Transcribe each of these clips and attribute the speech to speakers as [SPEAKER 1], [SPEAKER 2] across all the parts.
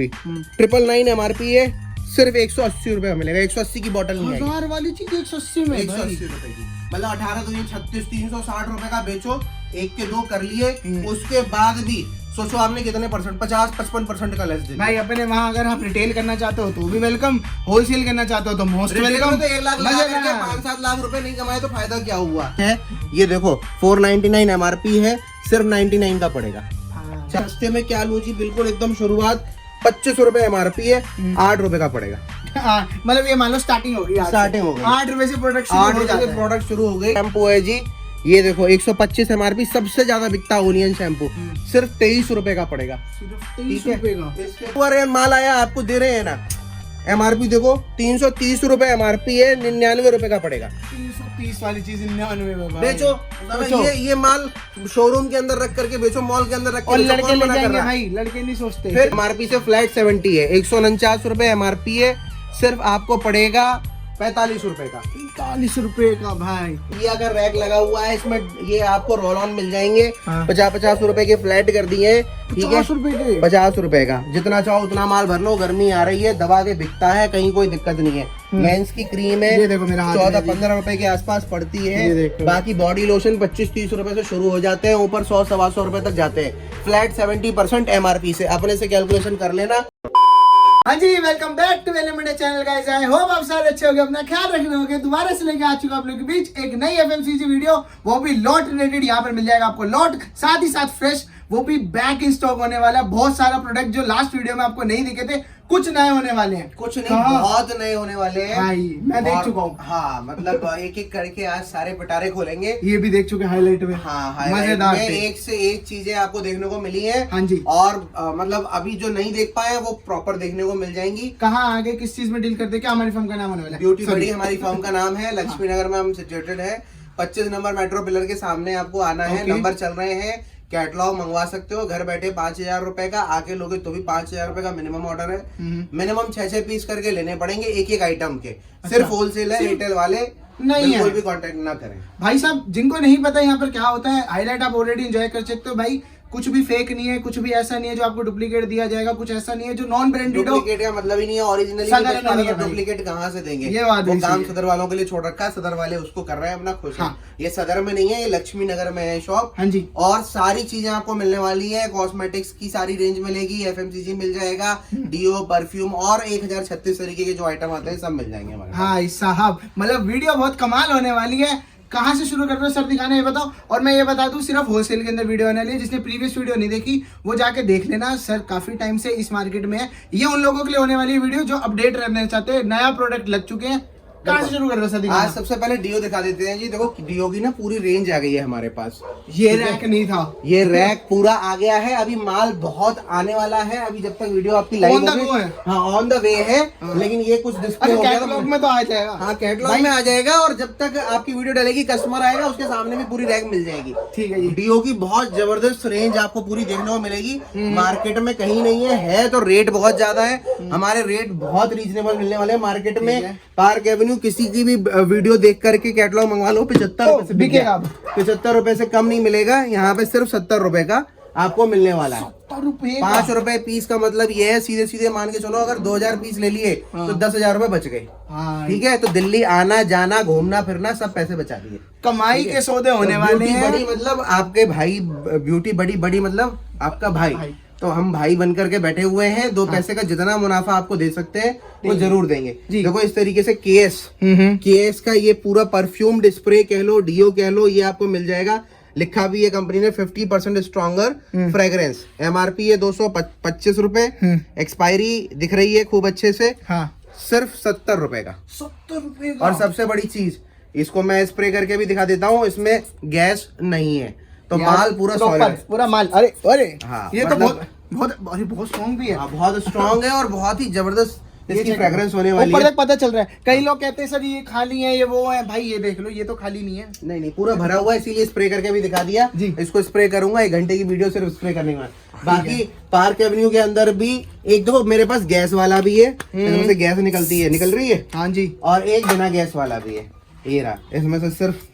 [SPEAKER 1] 999 MRP है, सिर्फ 180 रुपए मिलेगा। 180 की बोतल नहीं आएगी।
[SPEAKER 2] 1000 वाली चीज 180 में
[SPEAKER 1] 180 रुपए की, मतलब 18 दूनी 36, 360 रुपए का बेचो, एक के दो कर लिए। उसके बाद भी सोचो आपने कितने परसेंट, 50-55% का लेस दे
[SPEAKER 2] भाई। अपने वहाँ अगर आप रिटेल करना चाहते हो तो भी वेलकम, होलसेल करना चाहते हो तो मोस्ट वेलकम।
[SPEAKER 1] तो 1 लाख लगा करके 5-7 लाख रुपए नहीं कमाए तो फायदा क्या हुआ है। ये देखो 499 MRP है, सिर्फ 99 का पड़ेगा। सस्ते में क्या लूँ जी, बिल्कुल एकदम शुरुआत। 25 रुपए MRP है, 8 रुपए का पड़ेगा।
[SPEAKER 2] मतलब ये मान लो स्टार्टिंग हो गई,
[SPEAKER 1] स्टार्टिंग हो गई।
[SPEAKER 2] 8 रुपए से प्रोडक्ट
[SPEAKER 1] शुरू हो गए। शैम्पू है जी, ये देखो 125 MRP, सबसे ज्यादा बिकता ओनियन शैम्पू, सिर्फ 23 रुपए का पड़ेगा।
[SPEAKER 2] ठीक है,
[SPEAKER 1] इसके ऊपर माल आया आपको दे रहे हैं ना। MRP देखो 330 रुपए MRP है, 99 रुपए का पड़ेगा।
[SPEAKER 2] 330 वाली चीज 99 में
[SPEAKER 1] बेचो। ये माल शोरूम के अंदर रख करके बेचो, मॉल के अंदर रख
[SPEAKER 2] और
[SPEAKER 1] के
[SPEAKER 2] लड़के ले जाएंगे भाई, लड़के नहीं सोचते।
[SPEAKER 1] फिर MRP से फ्लैट 70 है, 149 रुपए MRP है, सिर्फ आपको पड़ेगा 45 रुपए का।
[SPEAKER 2] 45 रुपए का भाई।
[SPEAKER 1] ये अगर रैक लगा हुआ है इसमें, ये आपको रोल ऑन मिल जाएंगे। 50-50 रुपए के फ्लैट कर दिए, ठीक है।
[SPEAKER 2] 50 रुपए के,
[SPEAKER 1] 50 रुपए का, जितना चाहो उतना माल भर लो। गर्मी आ रही है, दबा के बिकता है, कहीं कोई दिक्कत नहीं है। मेंस की क्रीम है,
[SPEAKER 2] ये देखो मेरा हाथ
[SPEAKER 1] 14-15 रुपए के आसपास पड़ती है। बाकी बॉडी लोशन 25-30 रुपए से शुरू हो जाते हैं, ऊपर 100-125 रुपए तक जाते हैं। फ्लैट 70% MRP से, अपने से कैलकुलेशन कर लेना।
[SPEAKER 2] हाँ जी, वेलकम बैक टू वेले media channel guys. I hope आप सारे अच्छे होंगे, अपना ख्याल रख रहे होंगे। दोबारा से लेके आ चुका आप लोगों के बीच एक नई FMCG वीडियो, वो भी लॉट रिलेटेड। यहाँ पर मिल जाएगा आपको लॉट, साथ ही साथ फ्रेश, वो भी बैक इन स्टॉक होने वाला है। बहुत सारा प्रोडक्ट जो लास्ट वीडियो में आपको नहीं दिखे थे, कुछ नए होने वाले हैं।
[SPEAKER 1] कुछ नहीं, बहुत नए होने वाले हैं
[SPEAKER 2] भाई, मैं देख चुका हूँ।
[SPEAKER 1] हाँ, मतलब एक एक करके आज सारे पिटारे खोलेंगे।
[SPEAKER 2] ये भी देख चुके हाईलाइट में।
[SPEAKER 1] हाँ,
[SPEAKER 2] मजेदार,
[SPEAKER 1] एक से एक चीजें आपको देखने को मिली है।
[SPEAKER 2] हाँ जी।
[SPEAKER 1] और मतलब अभी जो नहीं देख पाए वो प्रॉपर देखने को मिल जाएंगी।
[SPEAKER 2] कहाँ आगे किस चीज में डील करते हैं, क्या हमारी फर्म का नाम होने वाला है?
[SPEAKER 1] ब्यूटी बड़ी हमारी फर्म का नाम है, लक्ष्मी नगर में हम सिचुएटेड है। 25 नंबर मेट्रो पिलर के सामने आपको आना है। नंबर चल रहे हैं, कैटलॉग मंगवा सकते हो घर बैठे 5000 रुपए का। आके लोगे तो भी 5000 रुपए का मिनिमम ऑर्डर है। मिनिमम 6-6 पीस करके लेने पड़ेंगे एक एक आइटम के। सिर्फ होलसेल है, रिटेल वाले
[SPEAKER 2] नहीं है।
[SPEAKER 1] कोई भी कांटेक्ट ना करें
[SPEAKER 2] भाई साहब। जिनको नहीं पता यहाँ पर क्या होता है, हाईलाइट आप ऑलरेडी एंजॉय कर सकते हो भाई। कुछ भी फेक नहीं है, कुछ भी ऐसा नहीं है जो आपको डुप्लीकेट दिया जाएगा, कुछ ऐसा नहीं है जो नॉन ब्रांडेड हो।
[SPEAKER 1] डुप्लीकेट का मतलब ही नहीं है, ओरिजिनली डुप्लीकेट कहाँ से देंगे।
[SPEAKER 2] ये बात
[SPEAKER 1] वो काम सदर वालों के लिए छोड़ रखा है, सदर वाले उसको कर रहे हैं अपना खुश। हाँ। ये सदर में नहीं है, ये लक्ष्मी नगर में है शॉप।
[SPEAKER 2] हाँ जी।
[SPEAKER 1] और सारी चीजें आपको मिलने वाली है। कॉस्मेटिक्स की सारी रेंज मिलेगी, FMCG मिल जाएगा, डीओ, परफ्यूम और 1036 तरीके के जो आइटम आते हैं सब मिल जाएंगे हमारे।
[SPEAKER 2] हाँ साहब, मतलब वीडियो बहुत कमाल होने वाली है। कहाँ से शुरू कर रहे हो सर, दिखाना ये बताओ। और मैं ये बता दूं, सिर्फ होलसेल के अंदर वीडियो आने वाली है। जिसने प्रीवियस वीडियो नहीं देखी वो जाके देख लेना। सर काफी टाइम से इस मार्केट में है। ये उन लोगों के लिए होने वाली वीडियो जो अपडेट रहना चाहते हैं, नया प्रोडक्ट लग चुके हैं। कहाँ से शुरू कर रहे हो सर, दिखाना।
[SPEAKER 1] आज सबसे पहले डीओ दिखा देते हैं जी। देखो डीओ की ना पूरी रेंज आ गई है हमारे पास।
[SPEAKER 2] ये रैक नहीं था,
[SPEAKER 1] ये रैक पूरा आ गया है। अभी माल बहुत आने वाला है। अभी जब तक वीडियो आपकी लाइव होगी, हाँ ऑन द वे है। लेकिन ये कुछ डिस्प्ले हो गया,
[SPEAKER 2] कैटलॉग में तो आ जाएगा।
[SPEAKER 1] हाँ, कैटलॉग में आ जाएगा। और जब तक आपकी वीडियो डलेगी, कस्टमर आएगा, उसके सामने भी पूरी रैक मिल जाएगी।
[SPEAKER 2] ठीक है जी।
[SPEAKER 1] डीओ की बहुत जबरदस्त रेंज आपको पूरी देखने को मिलेगी। मार्केट में कहीं नहीं है तो रेट बहुत ज्यादा है। हमारे रेट बहुत रीजनेबल मिलने वाले हैं मार्केट में। पार्क एवेन्यू किसी की भी वीडियो देख करके कैटलॉग मंगवा लो, 75 रुपए से बिकेगा। 75 रुपए से कम नहीं मिलेगा। यहाँ पे सिर्फ 70 रुपए का आपको मिलने वाला है। 5 रुपए पीस का मतलब ये है, सीधे सीधे मान के चलो, अगर 2000 पीस ले लिए तो 10,000 रुपए बच गए। ठीक है, तो दिल्ली आना जाना घूमना फिरना सब पैसे बचा दिए।
[SPEAKER 2] कमाई के सौदे होने वाले हैं।
[SPEAKER 1] बड़ी मतलब आपके भाई, ब्यूटी बड़ी बड़ी मतलब आपका भाई। तो हम भाई बन करके बैठे हुए हैं। 2 पैसे का जितना मुनाफा आपको दे सकते हैं वो जरूर देंगे। देखो इस तरीके से केएस का ये पूरा परफ्यूम स्प्रे कह लो, डीओ कह लो, ये आपको मिल जाएगा। लिखा भी है कंपनी ने 50% स्ट्रॉन्गर फ्रेग्रेंस। MRP है 225 रुपए। एक्सपायरी दिख रही है खूब अच्छे से। हाँ। सिर्फ 70 रुपए का।
[SPEAKER 2] 70 रुपए।
[SPEAKER 1] और सबसे बड़ी चीज, इसको मैं स्प्रे करके भी दिखा देता हूँ, इसमें गैस नहीं है तो माल पूरा सॉलिड है।
[SPEAKER 2] पूरा माल। अरे अरे
[SPEAKER 1] हाँ,
[SPEAKER 2] ये मतलब तो बहुत स्ट्रॉन्ग भी है।
[SPEAKER 1] हाँ, बहुत स्ट्रॉन्ग है और बहुत ही जबरदस्त इसकी फ्रेग्रेंस होने वाली है।
[SPEAKER 2] ऊपर तक पता चल रहा है। कई लोग कहते हैं सर ये खाली है, ये वो है। भाई ये देख लो, ये तो खाली नहीं है।
[SPEAKER 1] नहीं पूरा भरा हुआ है, इसीलिए स्प्रे करके भी दिखा दिया। इसको स्प्रे करूंगा, 1 घंटे की वीडियो सिर्फ स्प्रे करने में। बाकी पार्क एवेन्यू के अंदर भी एक दो मेरे पास गैस वाला भी है, इसमें से गैस निकल रही है।
[SPEAKER 2] हाँ जी।
[SPEAKER 1] और एक बिना गैस वाला भी है। ये रहा, इसमें से सिर्फ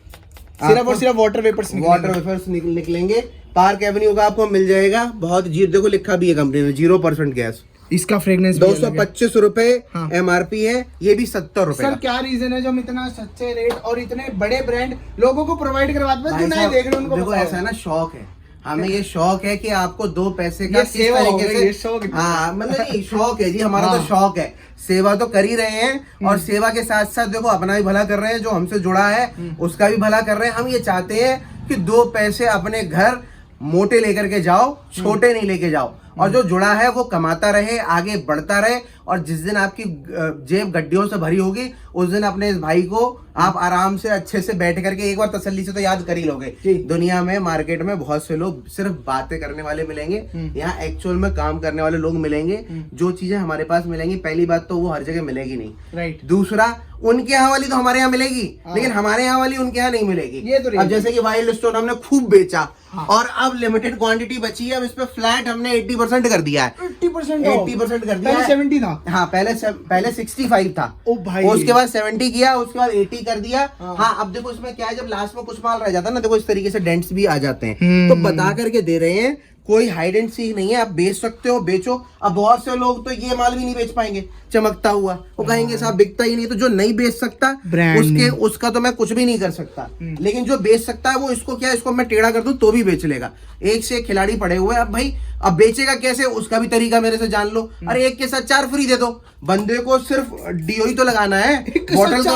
[SPEAKER 2] और सिर्फ वाटर वेपर्स
[SPEAKER 1] निकलेंगे। पार्क एवेन्यू का आपको मिल जाएगा बहुत देखो लिखा भी है कंपनी ने 0% गैस।
[SPEAKER 2] इसका फ्रेग्रेंस
[SPEAKER 1] 225 रुपए
[SPEAKER 2] हाँ।
[SPEAKER 1] MRP है, ये भी 70 रुपए
[SPEAKER 2] सर
[SPEAKER 1] का।
[SPEAKER 2] क्या रीजन है जो हम इतना सच्चे रेट और इतने बड़े ब्रांड लोगों को प्रोवाइड करवाते हैं?
[SPEAKER 1] भाई
[SPEAKER 2] जो नहीं
[SPEAKER 1] साहब,
[SPEAKER 2] देख रहे उनको
[SPEAKER 1] देखो
[SPEAKER 2] बताओ।
[SPEAKER 1] ऐसा है ना, शौक है हमें, ये शौक है कि आपको 2 पैसे का
[SPEAKER 2] ये
[SPEAKER 1] किस
[SPEAKER 2] सेवा हो
[SPEAKER 1] तरीके
[SPEAKER 2] गई, ये
[SPEAKER 1] से,
[SPEAKER 2] शौक है।
[SPEAKER 1] हाँ मतलब नहीं शौक है जी हमारा,
[SPEAKER 2] हाँ।
[SPEAKER 1] तो शौक है, सेवा तो कर ही रहे हैं और सेवा के साथ साथ देखो अपना भी भला कर रहे हैं, जो हमसे जुड़ा है उसका भी भला कर रहे हैं। हम ये चाहते हैं कि 2 पैसे अपने घर मोटे लेकर के जाओ, छोटे नहीं लेके जाओ, और जो जुड़ा है वो कमाता रहे, आगे बढ़ता रहे, और जिस दिन आपकी जेब गड्डियों से भरी होगी उस दिन अपने इस भाई को आप आराम से अच्छे से बैठ करके एक बार तसल्ली से तो याद कर ही लोगे। दुनिया में मार्केट में बहुत से लोग सिर्फ बातें करने वाले मिलेंगे, यहाँ एक्चुअल में काम करने वाले लोग मिलेंगे। जो चीजें हमारे पास मिलेंगी, पहली बात तो वो हर जगह मिलेगी नहीं,
[SPEAKER 2] राइट।
[SPEAKER 1] दूसरा उनके यहाँ वाली तो हमारे यहाँ मिलेगी, लेकिन हमारे यहाँ वाली उनके यहाँ नहीं मिलेगी।
[SPEAKER 2] ये तो
[SPEAKER 1] अब जैसे कि वाइल्ड स्टोन हमने खूब बेचा और अब लिमिटेड क्वांटिटी बची है, अब इस पे फ्लैट हमने 80% कर दिया है, 80% कर दिया है।
[SPEAKER 2] 70 था।
[SPEAKER 1] हाँ पहले 65 था,
[SPEAKER 2] ओ भाई।
[SPEAKER 1] उसके बाद 70 किया, उसके बाद 80 कर दिया। हाँ अब देखो इसमें क्या है, जब लास्ट में कुछ माल रह जाता है ना, देखो इस तरीके से डेंट्स भी आ जाते हैं, तो बता करके दे रहे हैं, कोई हाइड एंड सीक नहीं है, आप बेच सकते हो, बेचो। अब बहुत से लोग तो ये माल भी नहीं बेच पाएंगे चमकता हुआ, वो कहेंगे साहब बिकता ही नहीं, तो जो नहीं बेच सकता उसका तो मैं कुछ भी नहीं कर सकता, लेकिन जो बेच सकता है वो इसको क्या, इसको मैं टेढ़ा कर दूं तो भी बेच लेगा। एक से एक खिलाड़ी पड़े हुए हैं। अब भाई अब बेचेगा कैसे, उसका भी तरीका मेरे से जान लो। अरे एक के साथ 4 फ्री दे दो, बंदे को सिर्फ डीओ ही तो लगाना है, बॉटल का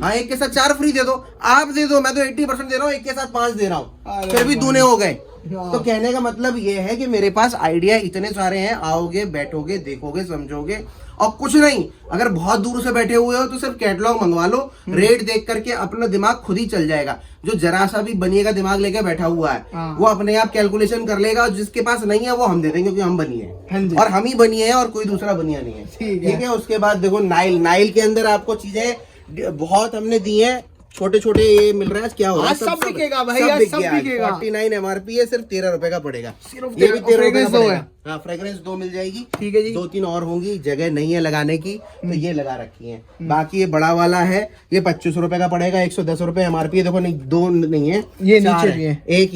[SPEAKER 1] हाँ एक के साथ 4 फ्री दे दो, आप दे दो, मैं तो 80% दे रहा हूँ, एक के साथ 5 दे रहा हूँ, फिर भी दूने हो गए। तो कहने का मतलब ये है कि मेरे पास आइडिया इतने सारे हैं, आओगे बैठोगे देखोगे समझोगे, और कुछ नहीं, अगर बहुत दूर से बैठे हुए हो तो सिर्फ कैटलॉग मंगवा लो, रेट देख करके अपना दिमाग खुद ही चल जाएगा। जो जरा सा भी बनिएगा दिमाग लेके बैठा हुआ है वो अपने आप कैलकुलेशन कर लेगा, और जिसके पास नहीं है वो हम दे देंगे, क्योंकि हम बनिए हैं और हम ही बनिए हैं और कोई दूसरा बनिया नहीं है। ठीक है। उसके बाद देखो नाइल के अंदर आपको चीजें बहुत हमने दी है, छोटे छोटे ये मिल रहा है, क्या हो रहा है,
[SPEAKER 2] सब बिकेगा भाई, सब बिकेगा।
[SPEAKER 1] 49 MRP है, सिर्फ 13 रुपए का पड़ेगा,
[SPEAKER 2] सिर्फ
[SPEAKER 1] ये भी 13 रुपए का
[SPEAKER 2] दो है।
[SPEAKER 1] हाँ फ्रेग्रेंस 2 मिल जाएगी,
[SPEAKER 2] ठीक है जी।
[SPEAKER 1] 2-3 और होंगी, जगह नहीं है लगाने की तो ये लगा रखी है। बाकी ये बड़ा वाला है, ये 25 रुपए का पड़ेगा, 110 रुपए MRP है। देखो नहीं 2 नहीं है,
[SPEAKER 2] ये
[SPEAKER 1] 4
[SPEAKER 2] नीचे भी
[SPEAKER 1] है,
[SPEAKER 2] है,
[SPEAKER 1] एक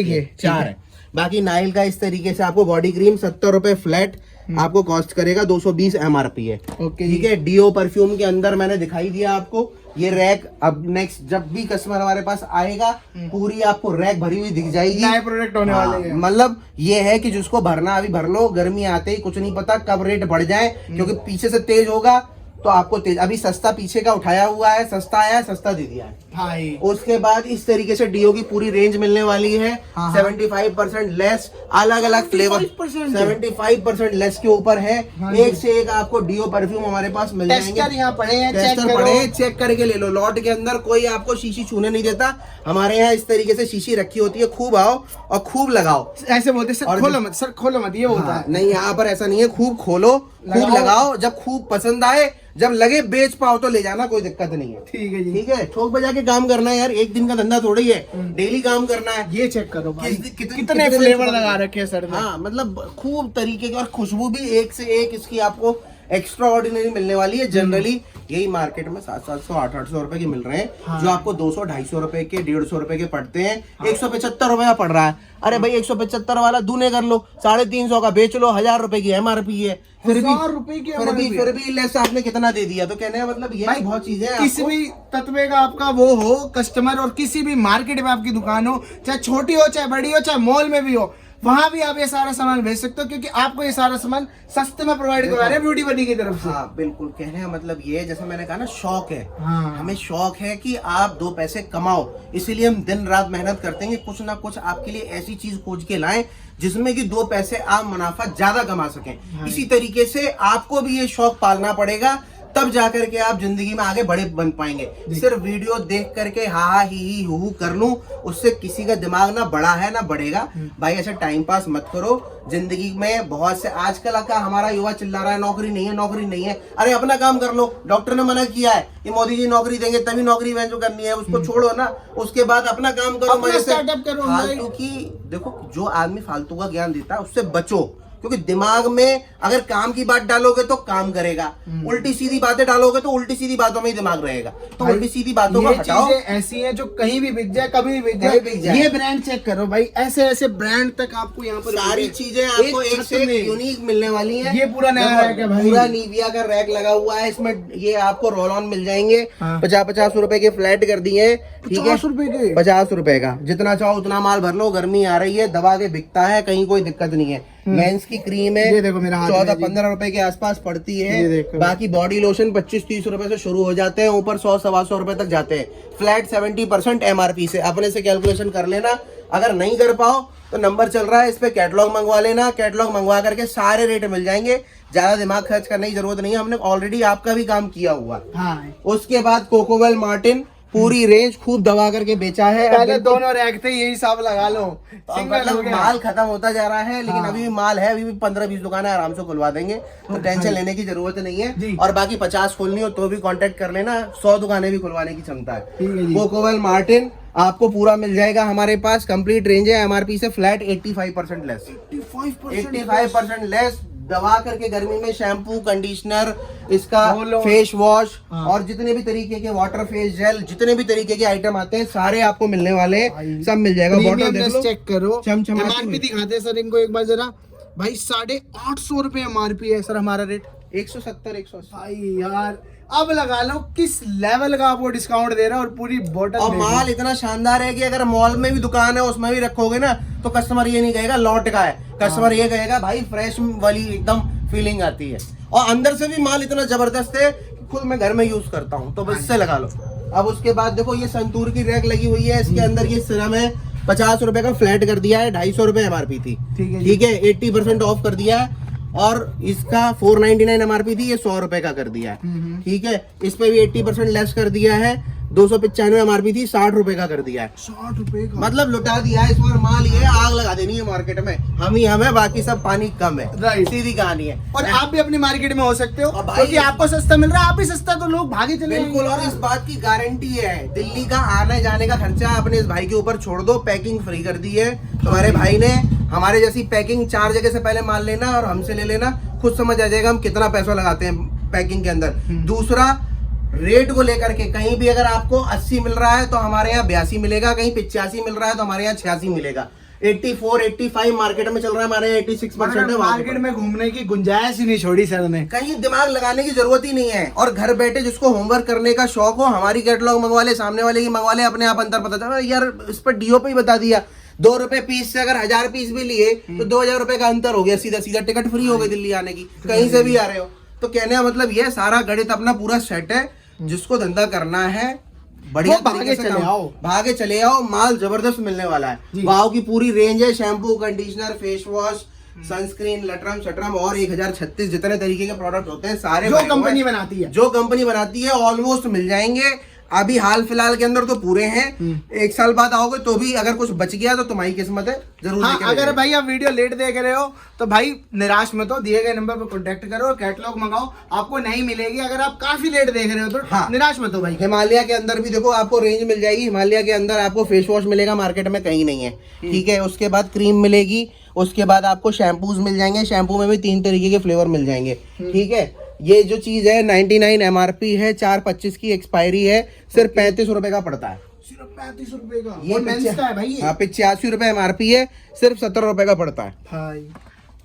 [SPEAKER 1] ये 4 है। बाकी नाइल का इस तरीके से आपको बॉडी क्रीम 70 रुपए फ्लैट आपको कॉस्ट करेगा, 220 MRP है।
[SPEAKER 2] ओके
[SPEAKER 1] ठीक है। डीओ परफ्यूम के अंदर मैंने दिखाई दिया आपको ये रैक, अब नेक्स्ट जब भी कस्टमर हमारे पास आएगा पूरी आपको रैक भरी हुई दिख जाएगी,
[SPEAKER 2] नए प्रोडक्ट होने वाले हैं।
[SPEAKER 1] मतलब ये है कि जिसको भरना अभी भर लो, गर्मी आते ही कुछ नहीं पता कब रेट बढ़ जाए, क्योंकि पीछे से तेज होगा तो आपको तेज, अभी सस्ता पीछे का उठाया हुआ है, सस्ता आया है, सस्ता दे दिया है
[SPEAKER 2] भाई।
[SPEAKER 1] उसके बाद इस तरीके से डीओ की पूरी रेंज मिलने वाली है, 75% लेस, अलग अलग फ्लेवर 75% लेस के ऊपर है। एक से एक आपको डीओ परफ्यूम हमारे पास मिल जाएंगे।
[SPEAKER 2] टेस्टर यहाँ पड़े हैं,
[SPEAKER 1] टेस्टर पड़े हैं, चेक करके ले लो। लॉट के अंदर कोई आपको शीशी छूने नहीं देता, हमारे यहाँ इस तरीके से शीशी रखी होती है, खूब आओ और खूब लगाओ।
[SPEAKER 2] ऐसे बोलते सर, खोलो मत सर, खोलो मत, ये होता है।
[SPEAKER 1] नहीं यहाँ पर ऐसा नहीं है, खूब खोलो, खूब लगाओ, जब खूब पसंद आए, जब लगे बेच पाओ तो ले जाना, कोई दिक्कत नहीं है।
[SPEAKER 2] ठीक है जी।
[SPEAKER 1] ठीक है, ठोक बजा के काम करना है यार, एक दिन का धंधा थोड़ी है, डेली काम करना है।
[SPEAKER 2] ये चेक करो भाई,
[SPEAKER 1] कितने
[SPEAKER 2] फ्लेवर लगा रखे हैं सर ने।
[SPEAKER 1] हाँ मतलब खूब तरीके के, और खुशबू भी एक से एक इसकी आपको एक्स्ट्रा ऑर्डिनरी मिलने वाली है। जनरली यही मार्केट में 700-800 800 रुपए की मिल रहे हैं, जो आपको 200-250 रुपए के 150 रुपए के पड़ते हैं, 175 रुपए का पड़ रहा है। अरे भाई 175 वाला दूने कर लो, 350 का बेच लो, 1000 रुपए की MRP है, फिर भी लेस आपने कितना दे दिया। तो कहने का मतलब ये है, बहुत चीजें हैं।
[SPEAKER 2] किसी भी तत्वे का आपका वो हो कस्टमर, और किसी भी मार्केट में आपकी दुकान हो, चाहे छोटी हो चाहे बड़ी हो, चाहे मॉल में भी हो, वहां भी आप ये सारा सामान भेज सकते हो, क्योंकि आपको ये सारा सामान सस्ते में प्रोवाइड करवा रहे हैं ब्यूटी बनी की तरफ से।
[SPEAKER 1] हाँ बिल्कुल, कहने का मतलब ये है, जैसे मैंने कहा ना, शौक है।
[SPEAKER 2] हाँ।
[SPEAKER 1] हमें शौक है कि आप 2 पैसे कमाओ, इसीलिए हम दिन रात मेहनत करते हैं कि कुछ ना कुछ आपके लिए ऐसी चीज खोज के लाएं जिसमें कि 2 पैसे आप मुनाफा ज्यादा कमा सकें। इसी तरीके से आपको भी ये शौक पालना पड़ेगा, तब जाकर के आप जिंदगी में आगे बड़े बन पाएंगे। सिर्फ वीडियो देख करके हा ही हु कर लूं, उससे किसी का दिमाग ना बड़ा है ना बढ़ेगा। भाई ऐसे टाइम पास मत करो। जिंदगी में बहुत से आजकल का हमारा युवा चिल्ला रहा है नौकरी नहीं है, नौकरी नहीं है। अरे अपना काम कर लो, डॉक्टर ने मना किया है कि मोदी जी नौकरी देंगे तभी नौकरी वह जो करनी है उसको छोड़ो ना, उसके बाद अपना काम करो, मजे से। फालतू की देखो, जो आदमी फालतू का ज्ञान देता है उससे बचो, क्योंकि दिमाग में अगर काम की बात डालोगे तो काम करेगा, उल्टी सीधी बातें डालोगे तो उल्टी सीधी बातों में ही दिमाग रहेगा। तो उल्टी सीधी बातों को हटाओ।
[SPEAKER 2] चीजें ऐसी हैं जो कहीं भी बिक जाए, कभी भी बिक जाए। ये ब्रांड चेक करो भाई, ऐसे ऐसे ब्रांड तक आपको यहाँ पर
[SPEAKER 1] सारी चीजें आपको एक से एक यूनिक मिलने वाली हैं।
[SPEAKER 2] ये पूरा नया रैक है भाई,
[SPEAKER 1] पूरा निविया का रैक लगा हुआ है इसमें। ये आपको रोल ऑन मिल जाएंगे 50-50 रुपए के फ्लैट कर दिए, ठीक है,
[SPEAKER 2] 50 रुपए के,
[SPEAKER 1] 50 रुपए का। जितना चाहो उतना माल भर लो, गर्मी आ रही है, दबा के बिकता है, कहीं कोई दिक्कत नहीं है। मेंस की क्रीम है,
[SPEAKER 2] ये देखो मेरा हाथ
[SPEAKER 1] 14-15 रुपए के आसपास पड़ती है। बाकी बॉडी लोशन 25-30 रुपए से शुरू हो जाते हैं, ऊपर 100-125 रुपए तक जाते हैं। फ्लैट 70% MRP से। अपने से कैलकुलेशन कर लेना, अगर नहीं कर पाओ तो नंबर चल रहा है, इस पे कैटलॉग मंगवा लेना। कैटलॉग मंगवा करके सारे रेट मिल जाएंगे, ज्यादा दिमाग खर्च करने की जरूरत नहीं है, हमने ऑलरेडी आपका भी काम किया हुआ। उसके बाद कोकोवेल मार्टिन पूरी रेंज खूब दबा करके बेचा है।
[SPEAKER 2] पहले दोनों रैक थे, यही हिसाब लगा लो।
[SPEAKER 1] मतलब माल खत्म होता जा रहा है, लेकिन अभी भी माल है, अभी भी 15-20 दुकानें आराम से खुलवा देंगे, तो टेंशन लेने की जरूरत नहीं है। और बाकी 50 खोलनी हो तो भी कांटेक्ट कर लेना, 100 दुकानें भी खुलवाने की क्षमता है। कोकोवेल मार्टिन आपको पूरा मिल जाएगा हमारे पास, कंप्लीट रेंज है। MRP से फ्लैट 85% लेस, 85% लेस। दबा करके गर्मी में शैम्पू, कंडीशनर, इसका फेस वॉश और जितने भी तरीके के वाटर फेस जेल, जितने भी तरीके के आइटम आते हैं सारे आपको मिलने वाले हैं, सब मिल जाएगा। बॉटल देख लो,
[SPEAKER 2] चेक करो,
[SPEAKER 1] चमचमाती
[SPEAKER 2] MRP दिखाते हैं सर इनको एक बार जरा भाई। 850 रुपए MRP है सर हमारा रेट,
[SPEAKER 1] 170-180
[SPEAKER 2] भाई यार। अब लगा लो किस लेवल का आपको डिस्काउंट दे रहा है, और पूरी बोतल
[SPEAKER 1] और माल इतना शानदार है कि अगर मॉल में भी दुकान है उसमें भी रखोगे ना तो कस्टमर ये नहीं कहेगा लौट का है, कस्टमर ये कहेगा भाई फ्रेश वाली एकदम फीलिंग आती है। और अंदर से भी माल इतना जबरदस्त है कि खुद मैं घर में यूज करता हूँ, तो इससे लगा लो। अब उसके बाद देखो ये संतूर की रैक लगी हुई है, इसके अंदर ये सिरम है, 50 रुपए का फ्लैट कर दिया है, 250 रुपए MRP थी, ठीक है, 80% ऑफ कर दिया है। और इसका 499 MRP थी, ये 100 रुपए का कर दिया है, ठीक है। इस पे भी 80% लेस कर दिया है, 295 MRP थी, 60 रुपए का कर दिया है,
[SPEAKER 2] 60 रुपए का।
[SPEAKER 1] मतलब लुटा दिया है इस बार माल। ये आग लगा देनी है मार्केट में, हम ही हमें, बाकी सब पानी कम है, सीधी कहानी है।
[SPEAKER 2] और आप भी अपनी मार्केट में हो सकते हो, क्योंकि आपको सस्ता मिल रहा है, आप भी सस्ता तो लोग भागे चले।
[SPEAKER 1] बिल्कुल, और इस बात की गारंटी है, दिल्ली का आने जाने का खर्चा अपने इस भाई के ऊपर छोड़ दो, पैकिंग फ्री कर दी है तुम्हारे भाई ने। हमारे जैसी पैकिंग 4 जगह से पहले माल लेना और हमसे ले लेना, खुद समझ आ जाएगा हम कितना पैसा लगाते हैं पैकिंग के अंदर। दूसरा, रेट को लेकर के कहीं भी अगर आपको 80 मिल रहा है तो हमारे यहाँ 82 मिलेगा, कहीं 85 मिल रहा है तो हमारे यहाँ 86 मिलेगा। 84-85 मार्केट में चल रहा है, हमारे यहाँ 86% है।
[SPEAKER 2] मार्केट में घूमने की गुंजाइश ही नहीं छोड़ी सर ने,
[SPEAKER 1] कहीं दिमाग लगाने की जरूरत ही नहीं है। और घर बैठे जिसको होमवर्क करने का शौक हो, हमारी कैटलॉग मंगवा ले, सामने वाले की मंगवा ले, अपने आप अंतर पता चला। यार इस पर डीओ पे ही बता दिया, 2 रुपए पीस से अगर 1000 पीस भी लिए तो 2000 रुपए का अंतर हो गया, सीधा सीधा टिकट फ्री हो गई दिल्ली आने की, कहीं से भी आ रहे हो। तो कहने का मतलब ये सारा गणित अपना पूरा सेट है। जिसको धंधा करना है बढ़िया
[SPEAKER 2] भागे चले आओ,
[SPEAKER 1] भागे चले आओ, माल जबरदस्त मिलने वाला है। वाव की पूरी रेंज है, shampoo, conditioner, face wash, sunscreen, लटरम शटरम और 1036 जितने तरीके के प्रोडक्ट होते हैं सारे
[SPEAKER 2] जो कंपनी बनाती है
[SPEAKER 1] ऑलमोस्ट मिल जाएंगे। अभी हाल फिलहाल के अंदर तो पूरे हैं, 1 साल बाद आओगे तो भी अगर कुछ बच गया तो तुम्हारी किस्मत है, जरूर।
[SPEAKER 2] हाँ, अगर भाई आप वीडियो लेट देख रहे हो तो भाई निराश मत हो, दिए गए नंबर पर कॉन्टेक्ट करो, कैटलॉग मंगाओ, आपको नहीं मिलेगी। अगर आप काफी लेट देख रहे हो तो हाँ, निराश मत हो भाई।
[SPEAKER 1] हिमालय के अंदर भी देखो आपको रेंज मिल जाएगी, हिमालय के अंदर आपको फेस वॉश मिलेगा, मार्केट में कहीं नहीं है, ठीक है। उसके बाद क्रीम मिलेगी, उसके बाद आपको शैम्पूज मिल जाएंगे, शैम्पू में भी 3 तरीके के फ्लेवर मिल जाएंगे, ठीक है। ये जो चीज है 99 MRP है, 4/25 की एक्सपायरी है, सिर्फ 35 रुपए का पड़ता है,
[SPEAKER 2] सिर्फ 35 रुपए का।
[SPEAKER 1] ये
[SPEAKER 2] मेंस का है भाई,
[SPEAKER 1] 85 रुपए MRP है, सिर्फ 17 रुपए का पड़ता है
[SPEAKER 2] भाई।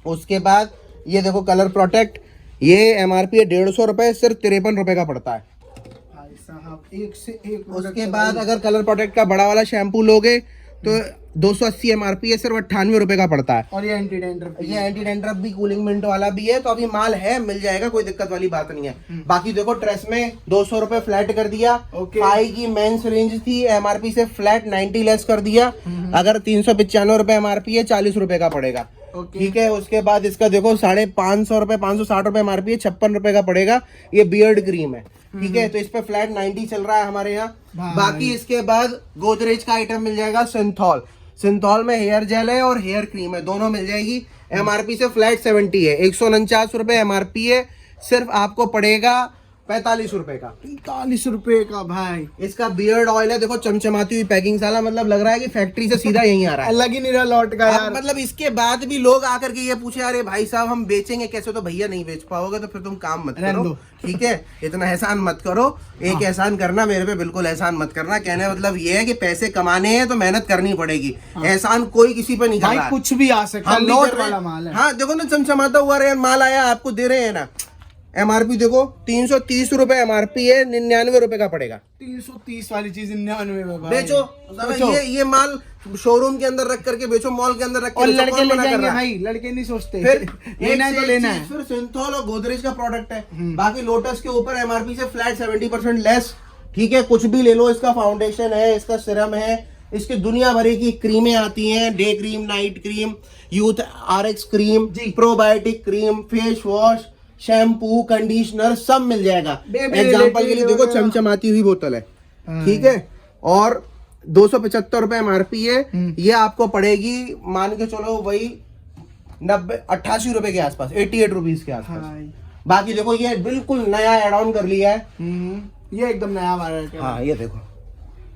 [SPEAKER 1] उसके बाद ये देखो कलर प्रोटेक्ट, ये MRP है 150 रुपए, सिर्फ 53 रुपए का पड़ता है
[SPEAKER 2] भाई साहब, एक से एक।
[SPEAKER 1] उसके बाद अगर कलर प्रोटेक्ट का बड़ा वाला शैम्पू लोगे तो 280 MRP है, सिर्फ 98 रुपए का पड़ता है।
[SPEAKER 2] और ये एंटी डैंड्रफ
[SPEAKER 1] भी, कूलिंग मिंट वाला भी है, तो अभी माल है, मिल जाएगा, कोई दिक्कत वाली बात नहीं है। बाकी देखो ट्रेस में 200 रुपए फ्लैट कर दिया, पाई की मेंस रेंज थी, MRP से फ्लैट 90 लेस कर दिया। अगर 395 रुपए MRP है, 40 रुपए का पड़ेगा, ठीक है। उसके बाद इसका देखो 550 रुपए, 560 रुपए MRP है, 56 रुपए का पड़ेगा। ये बियर्ड क्रीम है, ठीक है, तो इस पे फ्लैट 90 चल रहा है हमारे यहाँ। बाकी इसके बाद गोदरेज का आइटम मिल जाएगा सिंथॉल, सिंथॉल में हेयर जेल है और हेयर क्रीम है, दोनों मिल जाएगी। MRP से फ्लैट 70 है, 149 रुपए MRP है, सिर्फ आपको पड़ेगा 45 रुपए का।
[SPEAKER 2] 45 रुपए का भाई।
[SPEAKER 1] इसका बियर्ड ऑयल है, देखो चमचमाती हुई पैकिंग, साला मतलब लग रहा है कि फैक्ट्री से सीधा यहीं आ रहा है।
[SPEAKER 2] अलग ही नहीं रहा लॉट का यार।
[SPEAKER 1] मतलब इसके बाद भी लोग आकर के ये पूछे अरे भाई साहब हम बेचेंगे कैसे, तो भैया नहीं बेच पाओगे तो फिर तुम काम मत करो, ठीक है, इतना एहसान मत करो। एक एहसान करना मेरे पे, बिल्कुल एहसान मत करना। कहने का मतलब ये है कि पैसे कमाने हैं तो मेहनत करनी पड़ेगी। एहसान कोई किसी पे नहीं कर रहा है।
[SPEAKER 2] कुछ भी आ सकता है, लॉट वाला माल है।
[SPEAKER 1] हाँ देखो ना, चमचमाता हुआ यार माल आया, आपको दे रहे हैं ना। एमआरपी देखो 330 रुपए एमआरपी है, 99 रुपए का पड़ेगा।
[SPEAKER 2] 330 वाली चीज 99 में भाई।
[SPEAKER 1] बेचो ये माल शोरूम के अंदर रख करके बेचो, मॉल के अंदर रख के
[SPEAKER 2] और
[SPEAKER 1] बेचो,
[SPEAKER 2] लड़के
[SPEAKER 1] कौन
[SPEAKER 2] ले
[SPEAKER 1] मना कर
[SPEAKER 2] जाएंगे
[SPEAKER 1] रहा है?
[SPEAKER 2] भाई, लड़के नहीं सोचते।
[SPEAKER 1] फिर
[SPEAKER 2] लेना है तो लेना है।
[SPEAKER 1] फिर सिंथॉल और गोदरेज का प्रोडक्ट है। बाकी लोटस के ऊपर एमआरपी से फ्लैट 70% लेस, ठीक है, कुछ भी ले लो। इसका फाउंडेशन है, इसका सिरम है, इसकी दुनिया भर की क्रीमें आती हैं, day cream, night cream, youth RX cream, probiotic cream, face wash, shampoo, conditioner सब मिल जाएगा। एग्जाम्पल के लिए देखो चमचमाती हुई बोतल है, ठीक है, और 275 रुपए एमआरपी है। ये आपको पड़ेगी मान के चलो वही 88 रुपए के आसपास, 88 रुपीज के आसपास। बाकी देखो ये बिल्कुल नया एड ऑन कर लिया है,
[SPEAKER 2] ये एकदम नया वाला है।
[SPEAKER 1] हाँ ये देखो,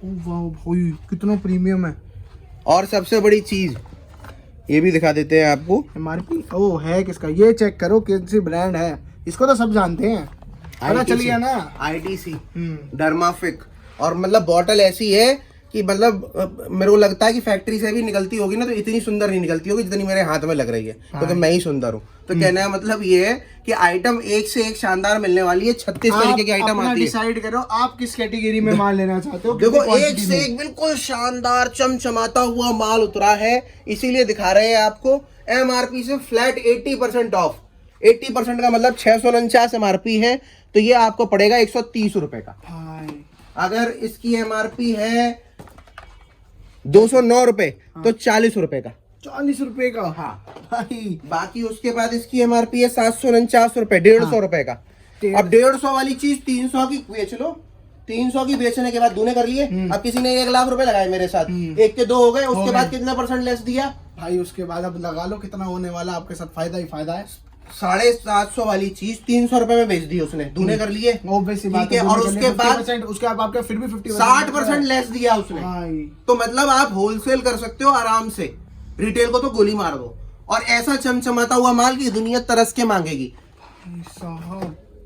[SPEAKER 2] वाह भाई कितना प्रीमियम है।
[SPEAKER 1] और सबसे बड़ी चीज ये भी दिखा देते हैं आपको।
[SPEAKER 2] एमआरपी ओ है किसका, ये चेक करो कौन सी ब्रांड है। इसको तो सब जानते हैं, पता चल गया ना।
[SPEAKER 1] आईटीसी डर्माफिक। और मतलब बॉटल ऐसी है कि मतलब मेरे को लगता है कि फैक्ट्री से भी निकलती होगी ना तो इतनी सुंदर नहीं निकलती होगी जितनी मेरे हाथ में लग रही है, क्योंकि मैं ही सुंदर हूँ। तो कहने का मतलब ये है कि आइटम एक से एक शानदार मिलने वाली है। 36 तरीके की आइटम आती है।
[SPEAKER 2] डिसाइड करो आप किस कैटेगरी में माल लेना चाहते हो।
[SPEAKER 1] देखो एक से एक बिल्कुल शानदार चमचमाता हुआ माल उतरा है, इसीलिए दिखा रहे हैं आपको। एमआरपी से फ्लैट 80% ऑफ। 80% का मतलब 649 एमआरपी है, तो ये आपको पड़ेगा 130 रुपए का। अगर इसकी एमआरपी है 209 रुपए तो 40 रुपए का।
[SPEAKER 2] 40 रुपए का।
[SPEAKER 1] हाँ भाई। बाकी उसके बाद इसकी एमआरपी है 749 रुपए, 150 रुपए का। अब 150 वाली चीज 300 की बेच लो। 300 की बेचने के बाद दूने कर लिए। अब किसी ने 1 लाख रुपए लगाए मेरे साथ, 1 के 2 हो गए, उसके बाद कितना % लेस दिया
[SPEAKER 2] भाई? उसके बाद अब लगा लो कितना होने वाला, आपके साथ फायदा ही फायदा है।
[SPEAKER 1] 750 वाली चीज 300 रुपए में बेच दी उसने, दूने कर लिए, ठीक है। और उसके बाद
[SPEAKER 2] उसके बाद आपके फिर भी
[SPEAKER 1] 60% लेस दिया उसने। तो मतलब आप होलसेल कर सकते हो आराम से, रिटेल को तो गोली मार दो। और ऐसा चमचमाता हुआ माल की दुनिया तरस के मांगेगी।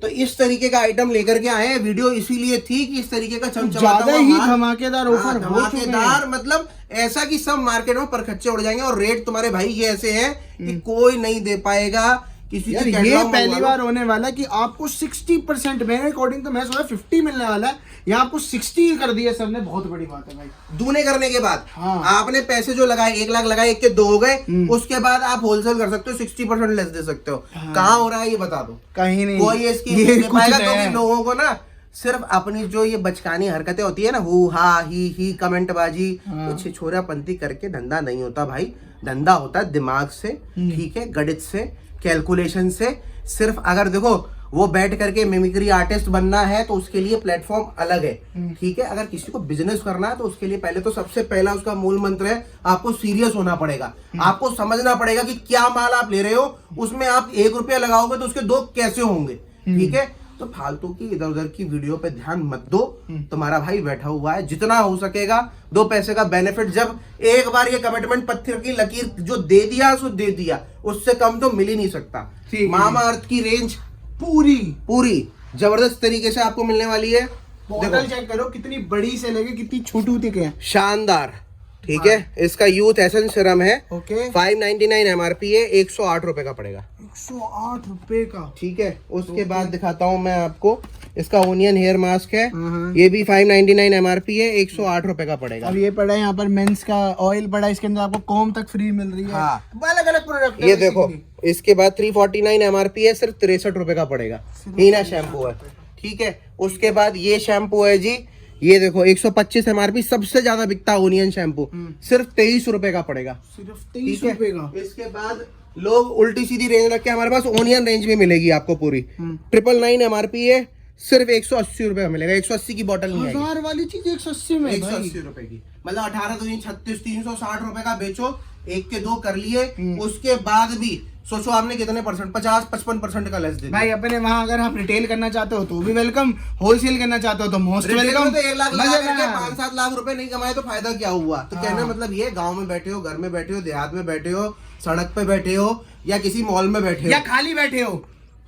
[SPEAKER 1] तो इस तरीके का आइटम लेकर के आए हैं। वीडियो इसीलिए थी कि इस तरीके का चमचमाता हुआ माल,
[SPEAKER 2] धमाकेदार ऑफर,
[SPEAKER 1] धमाकेदार मतलब ऐसा कि सब मार्केट में परखच्चे उड़ जाएंगे। और रेट तुम्हारे भाई ये ऐसे हैं कि कोई नहीं दे पाएगा। किसी
[SPEAKER 2] यार ये पहली बार होने वाला है कि आपको 60%, मेरे अकॉर्डिंग तो मैं सोचा 50 मिलने वाला है, यहाँ आपको 60 कर दिया सर ने। बहुत बड़ी बात है भाई।
[SPEAKER 1] दूने करने के बाद
[SPEAKER 2] हाँ।
[SPEAKER 1] आपने पैसे जो लगाए 1 लाख लगाए, 1 के 2 हो गए, उसके बाद आप होलसेल कर सकते हो, 60% लेस दे सकते हो। कहाँ हो रहा है ये बता दो।
[SPEAKER 2] कहीं नहीं।
[SPEAKER 1] कोई इसकी दे पाएगा, क्योंकि लोगों को ना सिर्फ अपनी जो ये बचकानी हरकतें होती है ना, हु हा ही कमेंट बाजी, कुछ छोरापंती करके धंधा नहीं होता भाई। धंधा होता है दिमाग से, ठीक है, गणित से, कैलकुलेशन से। सिर्फ अगर देखो वो बैठ करके मिमिक्री आर्टिस्ट बनना है तो उसके लिए प्लेटफॉर्म अलग है, ठीक है। अगर किसी को बिजनेस करना है तो उसके लिए पहले तो सबसे पहला उसका मूल मंत्र है आपको सीरियस होना पड़ेगा। आपको समझना पड़ेगा कि क्या माल आप ले रहे हो, उसमें आप 1 रुपया लगाओगे तो उसके 2 कैसे होंगे, ठीक है। तो फालतू की इधर उधर की वीडियो पे ध्यान मत दो। तुम्हारा भाई बैठा हुआ है, जितना हो सकेगा 2 पैसे का बेनिफिट। जब एक बार ये कमिटमेंट पत्थर की लकीर जो दे दिया सो दे दिया, उससे कम तो मिल ही नहीं सकता। मामा अर्थ की रेंज पूरी जबरदस्त तरीके से आपको मिलने वाली है।
[SPEAKER 2] बोतल चेक करो कितनी बड़ी से लेके कितनी छोटी तक है,
[SPEAKER 1] शानदार, ठीक है। इसका यूथ एसेंस सीरम है,
[SPEAKER 2] ओके,
[SPEAKER 1] 599 एमआरपी है, 108 रुपए का पड़ेगा।
[SPEAKER 2] 108 रुपए का,
[SPEAKER 1] ठीक है। उसके बाद दिखाता हूँ मैं आपको, इसका ओनियन हेयर मास्क है, ये भी 599 एमआरपी है, 108 रुपए का पड़ेगा।
[SPEAKER 2] अब ये पड़ा है यहाँ पर मेंस का ऑयल पड़ा है, इसके अंदर आपको कॉम तक फ्री मिल रही है।
[SPEAKER 1] हाँ।
[SPEAKER 2] अलग अलग प्रोडक्ट
[SPEAKER 1] ये देखो, इसके बाद 349 एमआरपी है, सिर्फ 63 रुपए का पड़ेगा। हीना शैम्पू है, ठीक है। उसके बाद ये शैम्पू है जी, ये देखो 125 एमआरपी, सबसे ज्यादा बिकता ओनियन शैम्पू, सिर्फ 23 रुपए का पड़ेगा,
[SPEAKER 2] सिर्फ 23 रुपए का।
[SPEAKER 1] इसके बाद लोग उल्टी सीधी रेंज रख के, हमारे पास ओनियन रेंज में मिलेगी आपको पूरी, 999 एमआरपी है, सिर्फ 180 रुपए का मिलेगा। 180 की बोतल नहीं आएगी।
[SPEAKER 2] 1000 वाली चीज 180 में,
[SPEAKER 1] 180 रुपए की, मतलब 18 दूनी 36, 360 रुपए का बेचो, 1 के 2 कर लिए। उसके बाद भी सोचो आपने कितने परसेंट, 50-55% का लेस दे दिया।
[SPEAKER 2] भाई अपने वहाँ अगर आप रिटेल करना चाहते हो तो भी वेलकम, होलसेल करना चाहते हो तो मोस्ट
[SPEAKER 1] रिटेल
[SPEAKER 2] वेलकम।
[SPEAKER 1] में तो 1 लाख लगा करके 5-7 लाख रुपए नहीं कमाए तो फायदा क्या हुआ। तो कहने का मतलब ये, गांव में बैठे हो, घर में बैठे हो, देहात में बैठे हो, सड़क पे बैठे हो या किसी मॉल में बैठे
[SPEAKER 2] या
[SPEAKER 1] हो,
[SPEAKER 2] खाली बैठे हो,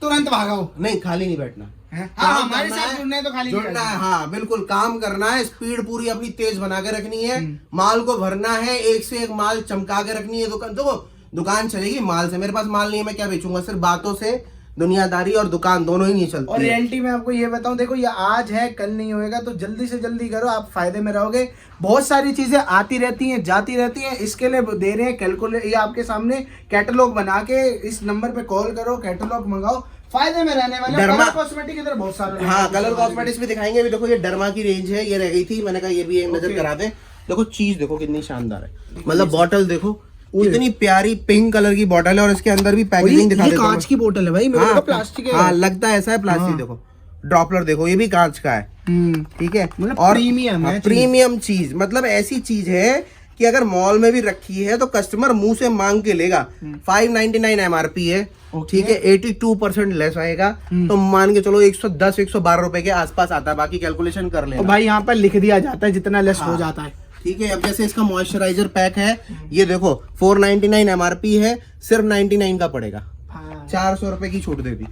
[SPEAKER 2] तुरंत भागो।
[SPEAKER 1] नहीं खाली नहीं बैठना
[SPEAKER 2] हाँ,
[SPEAKER 1] काम
[SPEAKER 2] हमारे
[SPEAKER 1] करना
[SPEAKER 2] साथ
[SPEAKER 1] है,
[SPEAKER 2] जुड़ना है तो खाली नहीं
[SPEAKER 1] जुड़ना
[SPEAKER 2] बैठना।
[SPEAKER 1] है। हाँ बिल्कुल, काम करना है, स्पीड पूरी अपनी तेज बना के रखनी है, माल को भरना है, एक से एक माल चमका के रखनी है। दुकान देखो, दुकान चलेगी माल से, मेरे पास माल नहीं है मैं क्या बेचूंगा। सिर्फ बातों से दुनियादारी और दुकान दोनों ही नहीं चलती
[SPEAKER 2] और
[SPEAKER 1] है।
[SPEAKER 2] रियलिटी में आपको ये बताऊं, देखो ये आज है कल नहीं होएगा, तो जल्दी से जल्दी करो, आप फायदे में रहोगे। बहुत सारी चीजें आती रहती हैं, जाती रहती हैं, इसके लिए दे रहे हैं कैलकुलेट, ये आपके सामने कैटलॉग बना के, इस नंबर पे कॉल करो, कैटलॉग मंगाओ, फायदे में रहने वाले।
[SPEAKER 1] डर्मा
[SPEAKER 2] कलर कॉस्मेटिक इधर बहुत सारे,
[SPEAKER 1] हाँ कलर कॉस्मेटिक्स भी दिखाएंगे। अभी देखो ये डर्मा की रेंज है, ये रह गई थी, मैंने कहा ये भी एक नजर करा दें। देखो चीज देखो कितनी शानदार है, मतलब बॉटल देखो इतनी प्यारी पिंक कलर की बॉटल है, और इसके अंदर भी पैकेजिंग दिखा देता हूं।
[SPEAKER 2] कांच की बोतल है भाई, मेरे को प्लास्टिक है।
[SPEAKER 1] हाँ लगता है ऐसा है प्लास्टिक। देखो ड्रॉपलर देखो, ये भी कांच का है, ठीक है।
[SPEAKER 2] मतलब
[SPEAKER 1] और
[SPEAKER 2] प्रीमियम है,
[SPEAKER 1] प्रीमियम चीज, मतलब ऐसी चीज है कि अगर मॉल में भी रखी है तो कस्टमर मुंह से मांग के लेगा। 599 MRP है, ठीक है, 82% लेस आएगा, तो मान के चलो 110-112 रुपए के आसपास आता है, बाकी कैलकुलेशन कर
[SPEAKER 2] और
[SPEAKER 1] लेना।
[SPEAKER 2] भाई यहाँ पर लिख दिया जाता है जितना लेस हो जाता है।
[SPEAKER 1] ठीक है, अब जैसे इसका मॉइस्चराइजर पैक है, ये देखो 499 MRP है, सिर्फ 99 का पड़ेगा, 400 रुपए की छूट दे दी,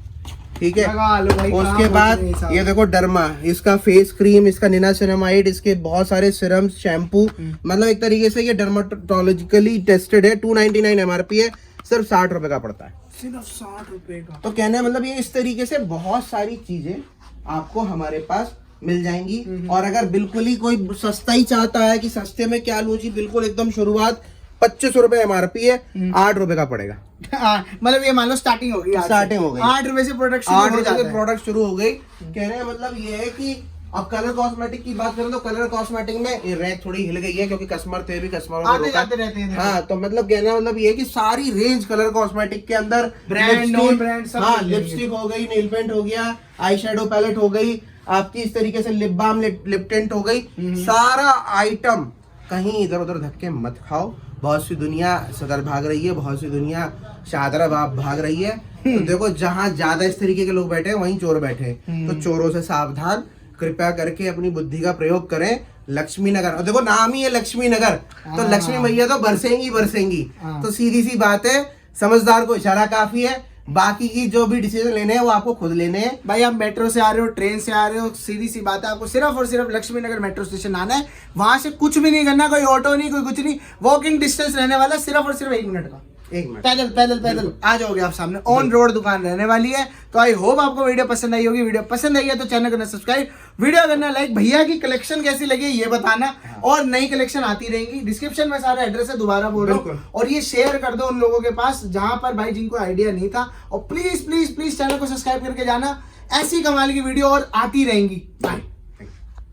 [SPEAKER 1] ठीक है।
[SPEAKER 2] लगा लो भाई,
[SPEAKER 1] उसके
[SPEAKER 2] काम
[SPEAKER 1] बाद
[SPEAKER 2] होते हैं साहब।
[SPEAKER 1] ये देखो डर्मा, इसका फेस क्रीम, इसका निनासिनामाइड, इसके बहुत सारे सिरम्स, शैम्पू, मतलब एक तरीके से ये डर्माटोलॉजिकली टेस्टेड है। 299 MRP है, सिर्फ 60 रुपए का पड़ता है,
[SPEAKER 2] सिर्फ 60 रुपए का।
[SPEAKER 1] तो कहने का मतलब ये इस तरीके से बहुत सारी चीजें आपको हमारे पास मिल जाएंगी। और अगर बिल्कुल ही कोई सस्ता ही चाहता है कि सस्ते में क्या लूं जी, बिल्कुल एकदम शुरुआत 2500 रुपए MRP है, 8 रुपए का पड़ेगा।
[SPEAKER 2] मतलब ये मान लो स्टार्टिंग हो गई,
[SPEAKER 1] स्टार्टिंग हो गई,
[SPEAKER 2] 8 रुपए से प्रोडक्ट
[SPEAKER 1] 8 रुपए से प्रोडक्ट शुरू हो गई। कहने का मतलब ये है कि अब कलर कॉस्मेटिक की बात करें तो कलर कॉस्मेटिक में ये रैक थोड़ी हिल गई है, क्योंकि कस्टमर थे भी, कस्टमरों को
[SPEAKER 2] आते
[SPEAKER 1] रोका।
[SPEAKER 2] जाते रहते हैं।
[SPEAKER 1] हाँ तो मतलब कहना मतलब ये है कि सारी रेंज कलर कॉस्मेटिक के अंदर,
[SPEAKER 2] ब्रांड,
[SPEAKER 1] लिपस्टिक,
[SPEAKER 2] नॉन ब्रांड सब
[SPEAKER 1] हाँ
[SPEAKER 2] मिल जाएंगे।
[SPEAKER 1] लिपस्टिक हो गई, नेल पेंट हो गया, आई शेडो पैलेट हो गई आपकी, इस तरीके से लिप बाम, लिप टिंट हो गई, सारा आइटम। कहीं इधर उधर धक्के मत खाओ, बहुत सी दुनिया सदर भाग रही है, बहुत सी दुनिया शादरा भाग रही है। तो देखो जहाँ ज्यादा इस तरीके के लोग बैठे हैं वहीं चोर बैठे हैं, तो चोरों से सावधान, कृपया करके अपनी बुद्धि का प्रयोग करें। लक्ष्मी नगर, और देखो नाम ही है लक्ष्मी नगर, तो लक्ष्मी मैया तो बरसेंगी बरसेंगी। तो सीधी सी बात है, समझदार को इशारा काफी है, बाकी की जो भी डिसीजन लेने हैं वो आपको खुद लेने हैं।
[SPEAKER 2] भाई आप मेट्रो से आ रहे हो, ट्रेन से आ रहे हो, सीधी सी बात है, आपको सिर्फ और सिर्फ लक्ष्मी नगर मेट्रो स्टेशन आना है। वहां से कुछ भी नहीं करना, कोई ऑटो नहीं, कोई कुछ नहीं, वॉकिंग डिस्टेंस रहने वाला, सिर्फ और सिर्फ 1 मिनट का।
[SPEAKER 1] 1 मिनट
[SPEAKER 2] पैदल पैदल पैदल आ जाओगे आप सामने, ऑन रोड दुकान रहने वाली है। तो आई होप आपको वीडियो पसंद आई होगी। वीडियो पसंद आई है तो चैनल करना सब्सक्राइब, वीडियो करना लाइक। भैया की कलेक्शन कैसी लगी ये बताना, और नई कलेक्शन आती रहेंगी। डिस्क्रिप्शन में सारा एड्रेस है, दोबारा बोल रहा हूं, और ये शेयर कर दो उन लोगों के पास जहां पर भाई जिनको आइडिया नहीं था। और प्लीज प्लीज प्लीज चैनल को सब्सक्राइब करके जाना, ऐसी कमाल की वीडियो और आती रहेंगी। बाय।